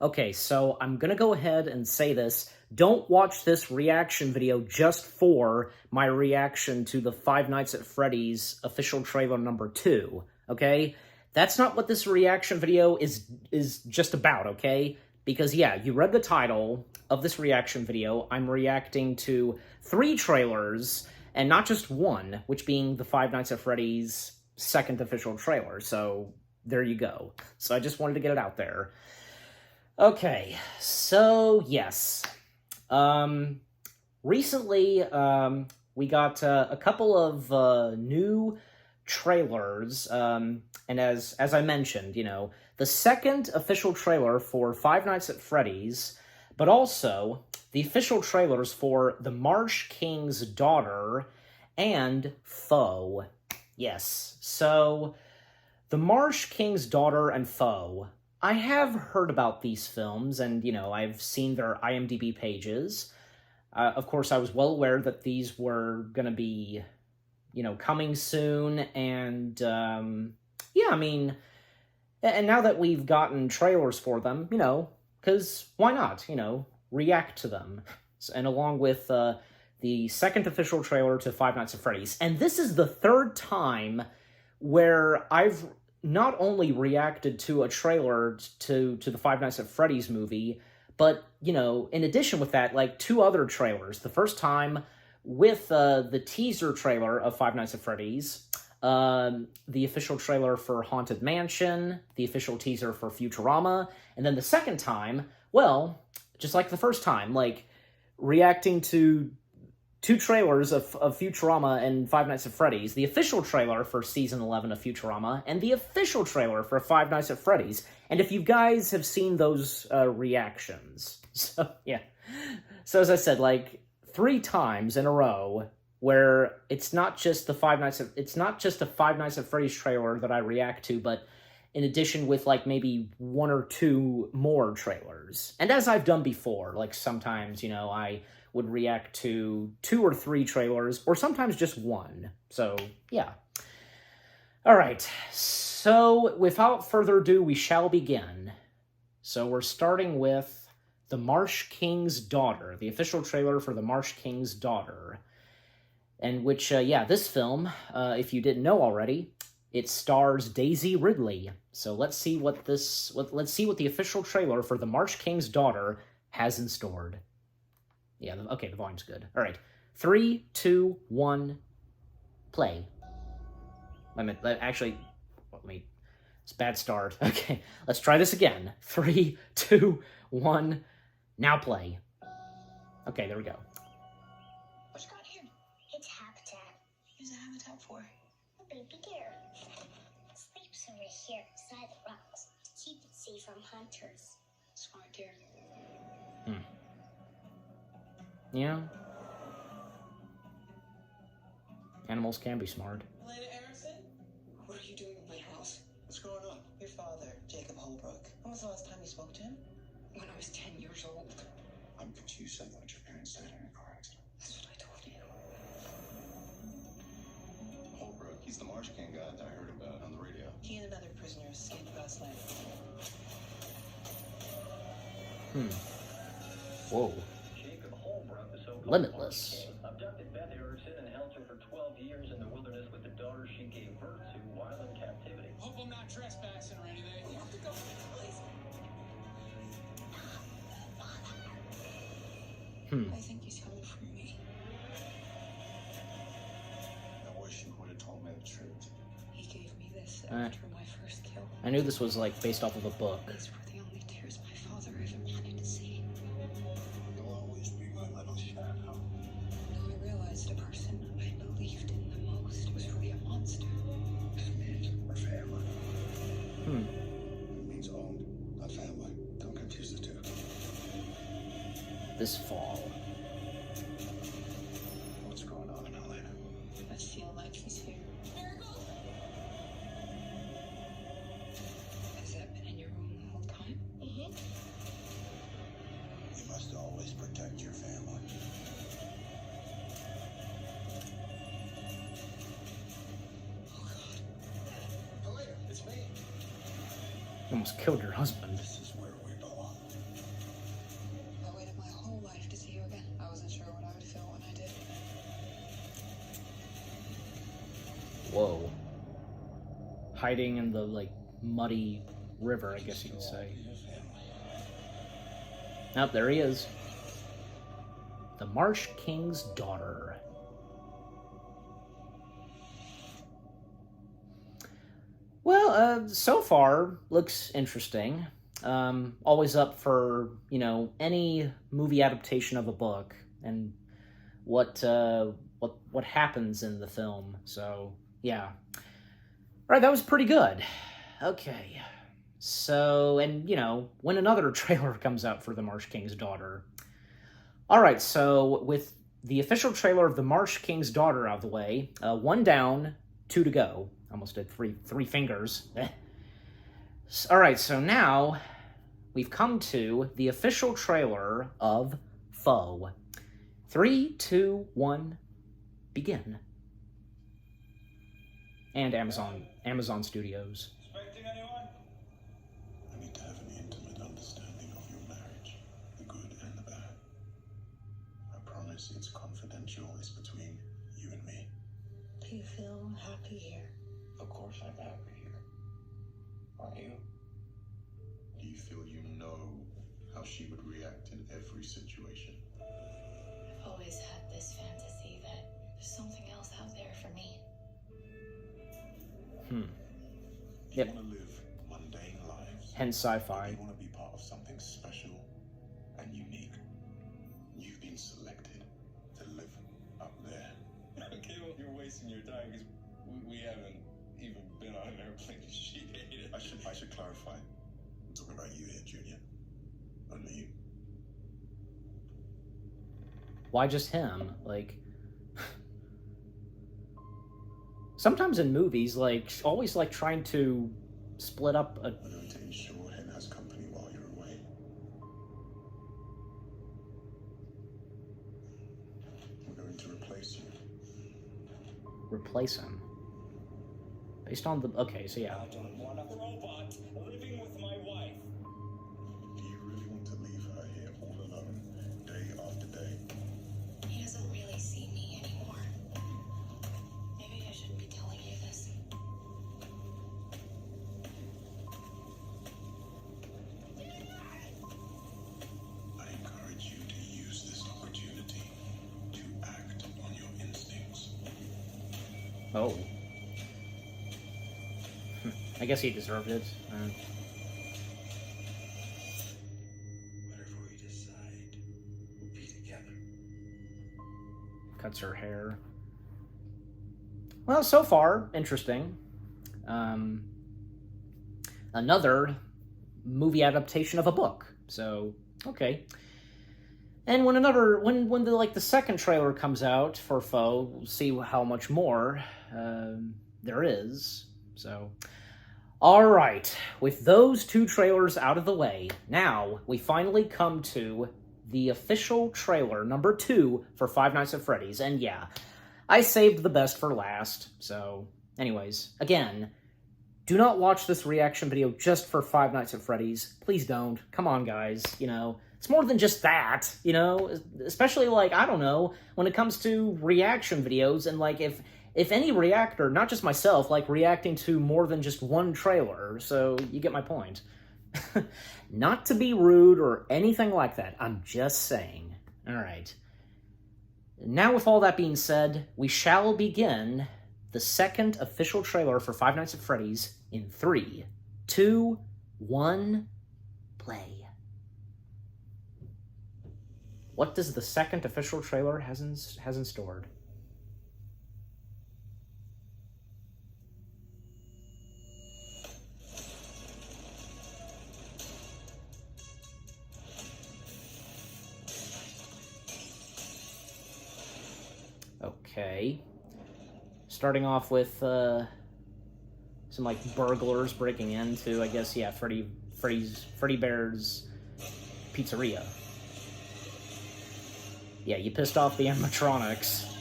Okay, so I'm gonna go ahead and say this. Don't watch this reaction video just for my reaction to the Five Nights at Freddy's official trailer number 2, okay? That's not what this reaction video is just about, okay? Because, yeah, you read the title of this reaction video. I'm reacting to 3 trailers, and not just one, which being the Five Nights at Freddy's second official trailer, so there you go. So I just wanted to get it out there. Okay, so yes. Recently, we got a couple of new trailers, and as I mentioned, you know, the second official trailer for Five Nights at Freddy's, but also the official trailers for The Marsh King's Daughter and Foe. Yes, so The Marsh King's Daughter and Foe. I have heard about these films, and, you know, I've seen their IMDb pages. Of course, I was well aware that these were going to be, you know, coming soon, and, yeah, I mean, and now that we've gotten trailers for them, you know, because why not, you know, react to them. And along with the second official trailer to Five Nights at Freddy's. And this is the third time where I've not only reacted to a trailer to the Five Nights at Freddy's movie, but, you know, in addition with that, like 2 other trailers. The first time with the teaser trailer of Five Nights at Freddy's, the official trailer for Haunted Mansion, the official teaser for Futurama, and then the second time, well, just like the first time, like, reacting to 2 trailers of Futurama and Five Nights at Freddy's, the official trailer for Season 11 of Futurama, and the official trailer for Five Nights at Freddy's. And if you guys have seen those reactions, so, yeah. So as I said, like, 3 times in a row where it's not just a Five Nights at Freddy's trailer that I react to, but in addition with, like, maybe 1 or 2 more trailers. And as I've done before, like, sometimes, you know, I would react to 2 or 3 trailers, or sometimes just 1. So, yeah. Alright, so without further ado, we shall begin. So we're starting with The Marsh King's Daughter, the official trailer for The Marsh King's Daughter. And which, yeah, this film, if you didn't know already, it stars Daisy Ridley. So let's see what the official trailer for The Marsh King's Daughter has in store. Yeah, okay, the volume's good. All right, 3, 2, 1, play. Wait a minute, actually, wait, it's a bad start. Okay, let's try this again. 3, 2, 1, now play. Okay, there we go. What's got him? It's habitat. Who's a habitat for? A baby deer. Sleeps over here beside the rocks to keep it safe from hunters. Smart deer. Yeah. Animals can be smart. Elena Erickson? What are you doing in my house? What's going on? Your father, Jacob Holbrook. When was the last time you spoke to him? When I was 10 years old. I'm confused. I thought your parents died in a car accident. That's what I told you. Holbrook, he's the Marsh King guy that I heard about on the radio. He and another prisoner escaped last night. Whoa. Limitless. Abducted Beth Erickson and held her for 12 years in the wilderness with the daughter she gave birth to while in captivity. Hope I'm not trespassing or anything. You have to go, please. I think he's coming for me. I wish you would have told me the truth. He gave me this after my first kill. I knew this was, like, based off of a book. These were the only tears my father ever wanted to see. You'll always be my little shadow. I realized the person I believed in the most was really a monster. Me, we're family. It means owned, not family. Don't confuse the two. This fall. What's going on, Elena? I feel like he's here. Has that been in your room the whole time? Mm-hmm. You must always protect your family. Oh God. Elena, it's me. You almost killed your husband. This is where we belong. Whoa. Hiding in the, like, muddy river, I guess you could say. Oh, there he is. The Marsh King's daughter. Well, so far, looks interesting. Always up for, you know, any movie adaptation of a book and what happens in the film. So, yeah. All right, that was pretty good. Okay. So, and, you know, when another trailer comes out for The Marsh King's Daughter. All right, so with the official trailer of The Marsh King's Daughter out of the way, 1 down, 2 to go. Almost did three fingers. All right, so now we've come to the official trailer of Foe. 3, 2, 1, begin. And Amazon Studios. Expecting anyone? I need to have an intimate understanding of your marriage, the good and the bad. I promise it's confidential. It's between you and me. Do you feel happy here? Of course I'm happy here. Are you? Do you feel you know how she would react in every situation? I've always had this fantasy that there's something else out there for me. You want to live mundane lives. Hence sci-fi. You want to be part of something special and unique. You've been selected to live up there. Okay, well, you're wasting your time because we haven't even been on an airplane. She hated it. I should clarify. I'm talking about you here, Junior. Only you. Why just him? Like, sometimes in movies, like, always like trying to split up a... We're going to ensure Hen has company while you're away. We're going to replace you. replace him. Based on the... Okay, so yeah. I don't want a robot living with my wife. Do you really want to leave her here all alone, day after day? He doesn't really see me anymore. Maybe I shouldn't be telling you this. I encourage you to use this opportunity to act on your instincts. Oh. I guess he deserved it. Whatever we decide, we'll be together. Cuts her hair. Well, so far, interesting. Another movie adaptation of a book. So, okay. And when the second trailer comes out for Foe, we'll see how much more there is. So, all right. With those two trailers out of the way, now we finally come to the official trailer number 2 for Five Nights at Freddy's. And yeah, I saved the best for last. So, anyways, again, do not watch this reaction video just for Five Nights at Freddy's. Please don't. Come on, guys. You know, it's more than just that, you know? Especially, like, I don't know, when it comes to reaction videos, and, like, if any reactor, not just myself, like, reacting to more than just one trailer, so you get my point. Not to be rude or anything like that, I'm just saying. Alright. Now, with all that being said, we shall begin the second official trailer for Five Nights at Freddy's in 3, 2, 1, play. What does the second official trailer has in store? Okay. Starting off with some like burglars breaking into, I guess, yeah, Freddy Bear's pizzeria. Yeah, you pissed off the animatronics.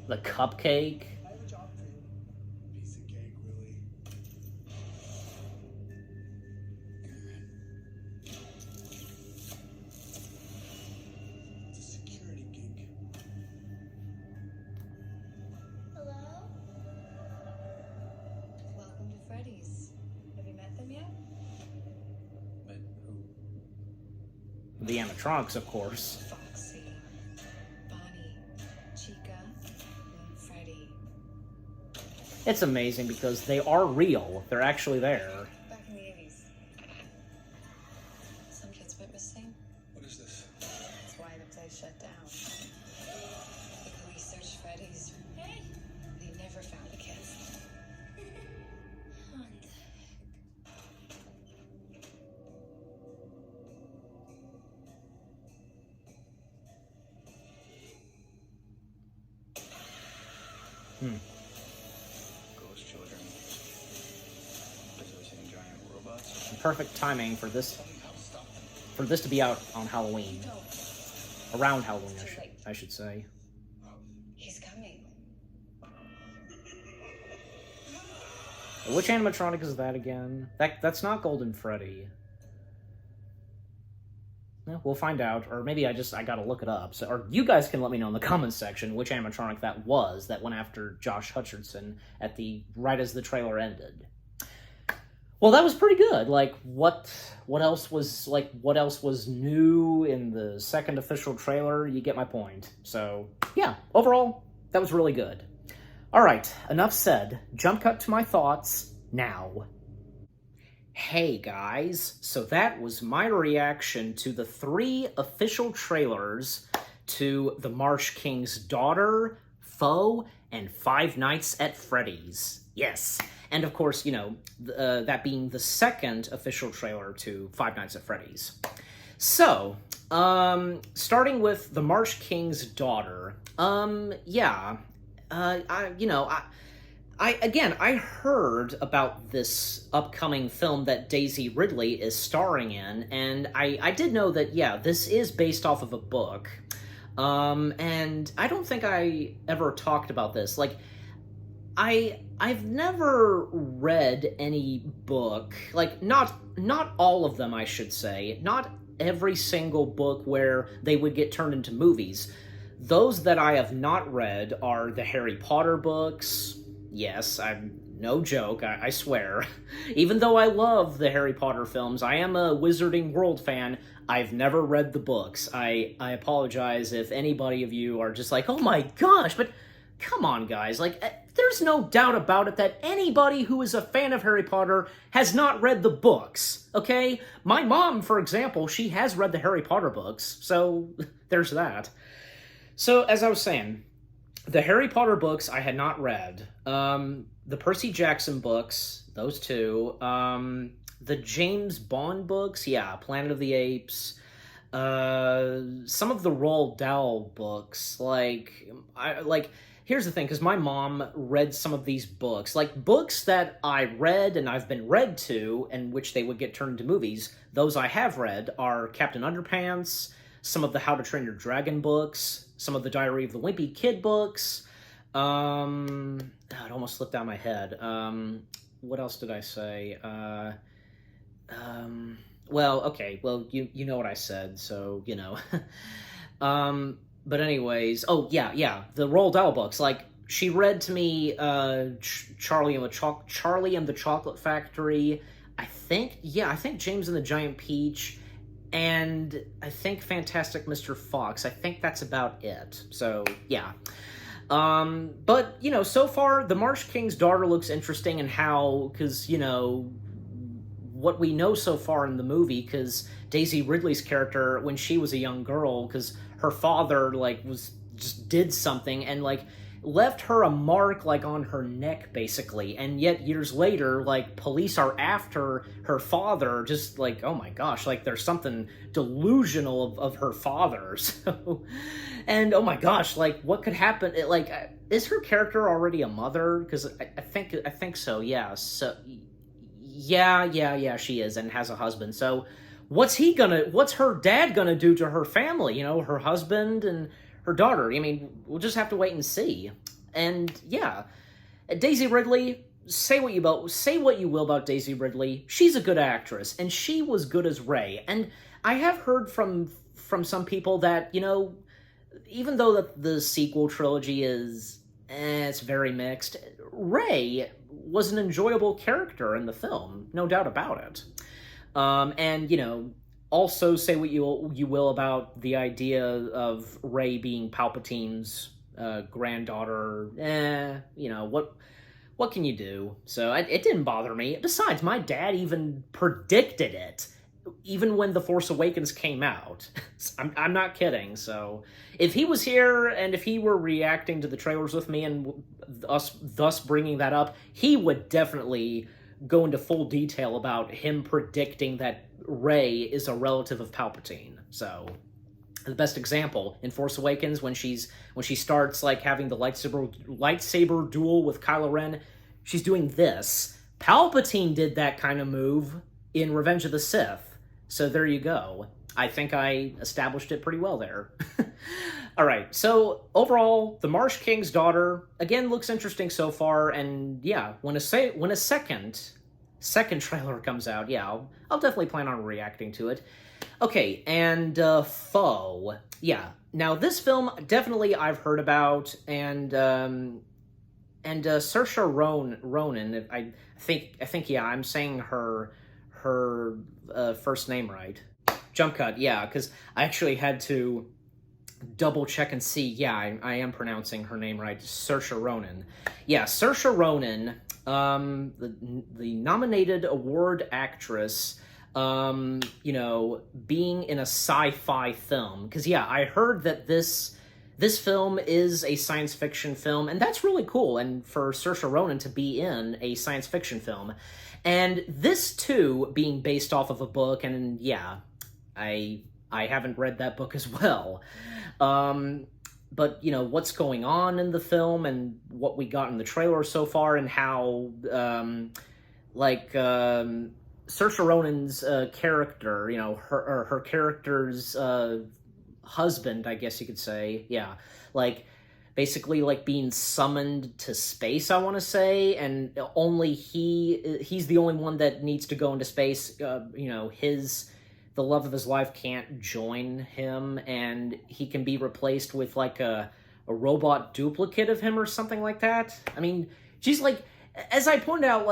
The cupcake. I have a job for you. Piece of cake, Willie. It's a security gig. Hello? The animatronics, of course. Foxy, Bonnie, Chica, and Freddy. It's amazing because they are real. They're actually there. Back in the 80s. Some kids went missing. What is this? That's why the place shut down. The police searched Freddy's. Hey! They never found the kids. What the heck? Ghost children. Possessing giant robots. Perfect timing for this to be out on Halloween. Around Halloween, I should say. He's coming. Which animatronic is that again? That's not Golden Freddy. No, we'll find out, or maybe I gotta look it up. So, or you guys can let me know in the comments section which animatronic that was that went after Josh Hutcherson right as the trailer ended. Well, that was pretty good. Like, what else was new in the second official trailer? You get my point. So, yeah, overall, that was really good. All right, enough said. Jump cut to my thoughts now. Hey guys, so that was my reaction to the 3 official trailers to The Marsh King's Daughter, Foe, and Five Nights at Freddy's. Yes, and of course, you know, that being the second official trailer to Five Nights at Freddy's. So, starting with The Marsh King's Daughter, I heard about this upcoming film that Daisy Ridley is starring in, and I did know that, yeah, this is based off of a book. And I don't think I ever talked about this. Like, I've never read any book, like, not all of them, I should say, not every single book where they would get turned into movies. Those that I have not read are the Harry Potter books. Yes, I'm no joke, I swear. Even though I love the Harry Potter films, I am a Wizarding World fan. I've never read the books. I apologize if anybody of you are just like, oh my gosh, but come on, guys. Like, there's no doubt about it that anybody who is a fan of Harry Potter has not read the books, okay? My mom, for example, she has read the Harry Potter books, so there's that. So, as I was saying, the Harry Potter books I had not read. The Percy Jackson books, those two. The James Bond books, yeah, Planet of the Apes. Some of the Roald Dahl books, here's the thing, because my mom read some of these books. Like, books that I read and I've been read to, and which they would get turned into movies, those I have read are Captain Underpants, some of the How to Train Your Dragon books, some of the Diary of the Wimpy Kid books. It almost slipped out of my head. What else did I say? Well, okay, well, you know what I said, so, you know. But anyways, oh, yeah, the Roald Dahl books, like, she read to me, Charlie and the Chocolate Factory, I think James and the Giant Peach, and I think Fantastic Mr. Fox. I think that's about it, so, yeah. But, you know, so far, The Marsh King's Daughter looks interesting and how, because, you know, what we know so far in the movie, because Daisy Ridley's character, when she was a young girl, because her father, like, did something and, like, left her a mark, like, on her neck, basically, and yet years later, like, police are after her father, just, like, oh my gosh, like, there's something delusional of her father, so, and, oh my gosh, like, what could happen, is her character already a mother? Because I think so, yeah, so, yeah, she is, and has a husband, so, what's her dad gonna do to her family, you know, her husband and her daughter? I mean, we'll just have to wait and see. And yeah, Daisy Ridley, say what you will about Daisy Ridley, she's a good actress, and she was good as Rey. And I have heard from some people that, you know, even though the sequel trilogy is, it's very mixed, Rey was an enjoyable character in the film, no doubt about it. And, you know, also say what you will about the idea of Rey being Palpatine's granddaughter. What can you do? So it didn't bother me. Besides, my dad even predicted it, even when The Force Awakens came out. I'm not kidding. So if he was here and if he were reacting to the trailers with me and us thus bringing that up, he would definitely go into full detail about him predicting that Rey is a relative of Palpatine. So the best example in Force Awakens, when she starts like having the lightsaber duel with Kylo Ren, she's doing this. Palpatine did that kind of move in Revenge of the Sith. So there you go. I think I established it pretty well there. All right, so overall, the Marsh King's daughter again looks interesting so far, and yeah, when a second trailer comes out, yeah, I'll definitely plan on reacting to it. Okay, and Foe. Yeah, now this film definitely I've heard about, and Saoirse Ronan. I think yeah, I'm saying her first name right. Jump cut, yeah, because I actually had to double check and see. Yeah, I am pronouncing her name right. Saoirse Ronan. Yeah, Saoirse Ronan, the nominated award actress. Being in a sci-fi film, because yeah, I heard that this film is a science fiction film, and that's really cool. And for Saoirse Ronan to be in a science fiction film, and this too being based off of a book, and yeah, I haven't read that book as well. But what's going on in the film and what we got in the trailer so far, and how Saoirse Ronan's character, her character's husband, I guess you could say, yeah, basically being summoned to space, I want to say, and only he's the only one that needs to go into space. The love of his life can't join him, and he can be replaced with a robot duplicate of him or something like that. I mean, she's as I pointed out,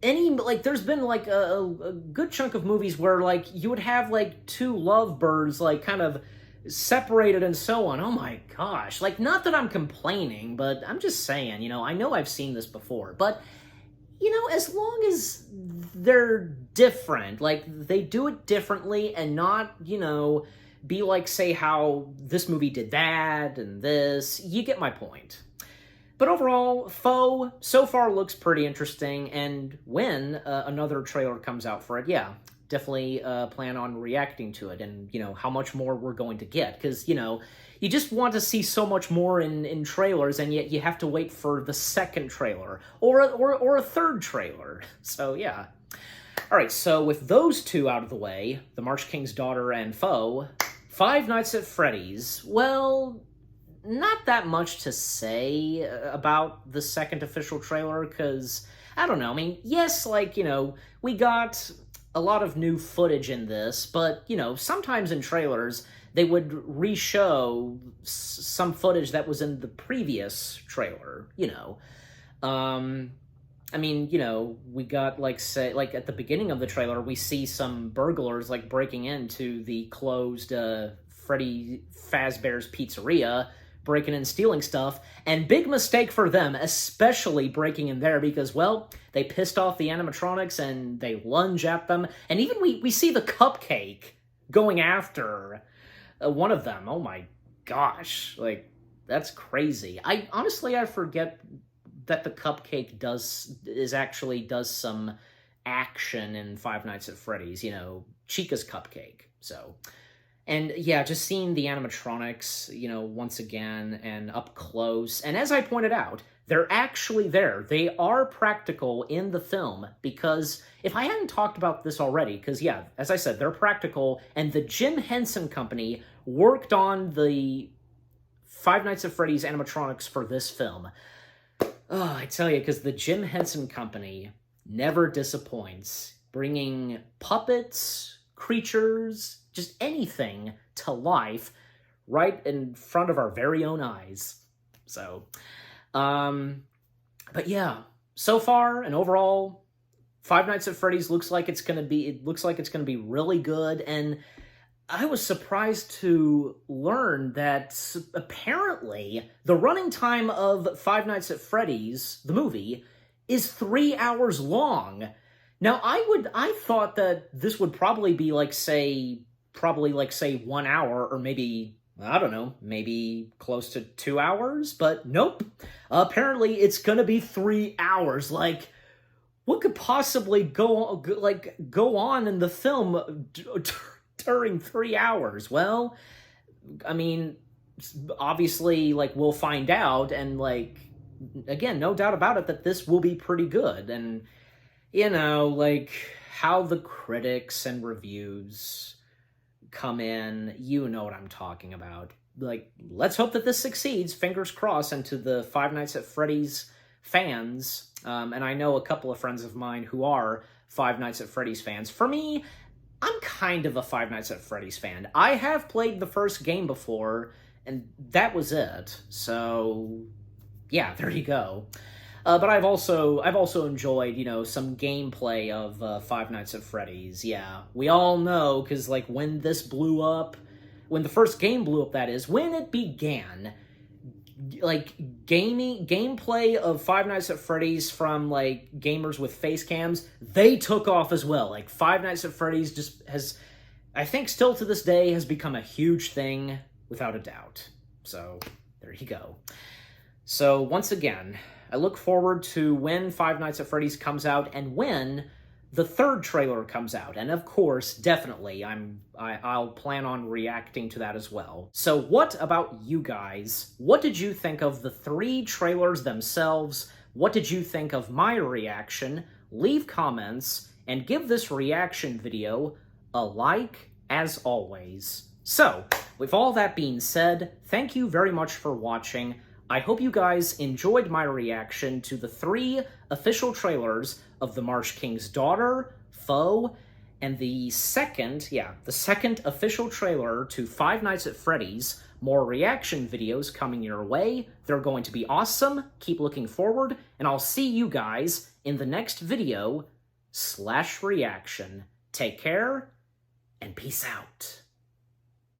there's been a good chunk of movies where you would have two lovebirds kind of separated and so on. Oh my gosh. Not that I'm complaining, but I'm just saying, I know I've seen this before, but as long as they're different, they do it differently and not, be say how this movie did that and this, you get my point. But overall, Foe so far looks pretty interesting, and when another trailer comes out for it, yeah, definitely plan on reacting to it, and, how much more we're going to get, because, you just want to see so much more in trailers, and yet you have to wait for the second trailer, or a third trailer, so yeah. Alright, so with those two out of the way, The Marsh King's Daughter and Foe, Five Nights at Freddy's, well, not that much to say about the second official trailer, because, I don't know, I mean, yes, we got a lot of new footage in this, but, sometimes in trailers, they would re-show some footage that was in the previous trailer, I mean, we got, at the beginning of the trailer, we see some burglars, breaking into the closed Freddy Fazbear's Pizzeria, breaking and stealing stuff, and big mistake for them, especially breaking in there, because, well, they pissed off the animatronics, and they lunge at them, and even we see the cupcake going after one of them. Oh my gosh, that's crazy. I forget that the cupcake does some action in Five Nights at Freddy's, Chica's cupcake, so... And yeah, just seeing the animatronics, once again, and up close. And as I pointed out, they're actually there. They are practical in the film, because if I hadn't talked about this already, because yeah, as I said, they're practical, and the Jim Henson Company worked on the Five Nights at Freddy's animatronics for this film. Oh, I tell you, because the Jim Henson Company never disappoints, bringing puppets, creatures, just anything to life right in front of our very own eyes. So, but yeah, so far and overall, Five Nights at Freddy's looks like it's gonna be really good, and I was surprised to learn that apparently the running time of Five Nights at Freddy's, the movie, is 3 hours long. Now, I thought that this would probably be like, say 1 hour, or maybe, I don't know, maybe close to 2 hours, but nope. Apparently it's gonna be 3 hours. Like, what could possibly go on in the film during 3 hours? Well, I mean, obviously, like, we'll find out, and, like, again, no doubt about it that this will be pretty good. And, you know, like, how the critics and reviews come in, you know what I'm talking about. Like, let's hope that this succeeds, fingers crossed, and to the Five Nights at Freddy's fans, and I know a couple of friends of mine who are Five Nights at Freddy's fans. For me, I'm kind of a Five Nights at Freddy's fan. I have played the first game before, and that was it. So, yeah, there you go. But I've also enjoyed, you know, some gameplay of Five Nights at Freddy's. Yeah, we all know, because, like, when this blew up, when the first game blew up, that is, when it began, like, gameplay of Five Nights at Freddy's from, like, gamers with face cams, they took off as well. Like, Five Nights at Freddy's just has, I think still to this day, has become a huge thing, without a doubt. So, there you go. So, once again, I look forward to when Five Nights at Freddy's comes out, and when the third trailer comes out. And of course, definitely, I'll plan on reacting to that as well. So what about you guys? What did you think of the 3 trailers themselves? What did you think of my reaction? Leave comments, and give this reaction video a like, as always. So, with all that being said, thank you very much for watching. I hope you guys enjoyed my reaction to the 3 official trailers of The Marsh King's Daughter, Foe, and the second official trailer to Five Nights at Freddy's. More reaction videos coming your way. They're going to be awesome. Keep looking forward, and I'll see you guys in the next video /reaction. Take care, and peace out.